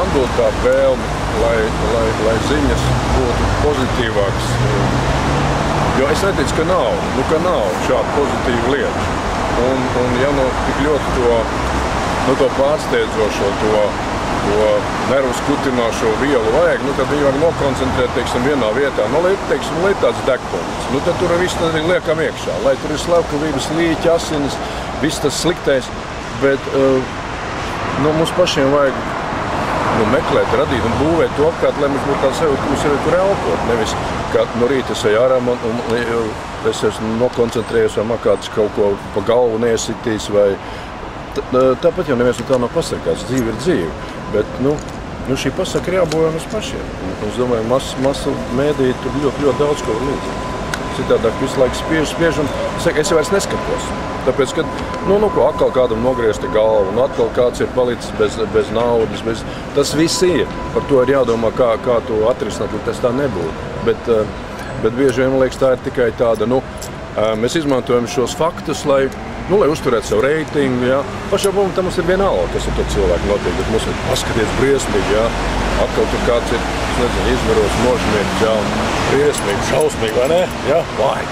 man būtu tā vēlme, lai ziņas būtu pozitīvākas. Jo es neticu, ka nav šāda pozitīva lieta. Un ja tik ļoti to pārsteidzošo, to nervu skutinošo vielu vajag, tad viņi vajag nokoncentrēt, teiksim, vienā vietā. Lai tāds degpunkts. Tad tur viss arī liekam iekšā. Lai tur ir slepkavības, līķi, asinis, viss tas sliktais. Bet mums pašiem vajag meklēt, radīt un būvēt to apkārt, lai mums būtu tāds sajūta, ka mums ir tur elpot. Nevis, ka no rīta es eju ārā un es esmu nokoncentrējies vai man kāds kaut ko pa galvu neesitīs. Tāpat jau neviens no tā nav pasargāts. Dzīve ir dzīve. Bet šī pasaka ir jābūvē mums pašiem. Es domāju, masu mēdīji tur ļoti daudz ko var līdzēt. Citādāk visu laiku spiež un es vairs neskatos. Tāpēc, ka atkal kādam nogriezta galva un atkal kāds ir palicis bez naudas. Tas viss ir. Par to ir jādomā, kā to atrisināt, lai tas tā nebūtu. Bet bieži vien, man liekas, tā ir tikai tāda, mēs izmantojam šos faktus, lai uzturētu savu reitingu. Ja. Pašā momentā mums ir vienalga, kas ir tad cilvēki notiek, bet mums ir paskaties briesmīgi. Ja. Atkal tur kāds ir, izvaros, nožmieks, ja. Briesmīgi, šausmīgi, vai ne? Ja. Vai.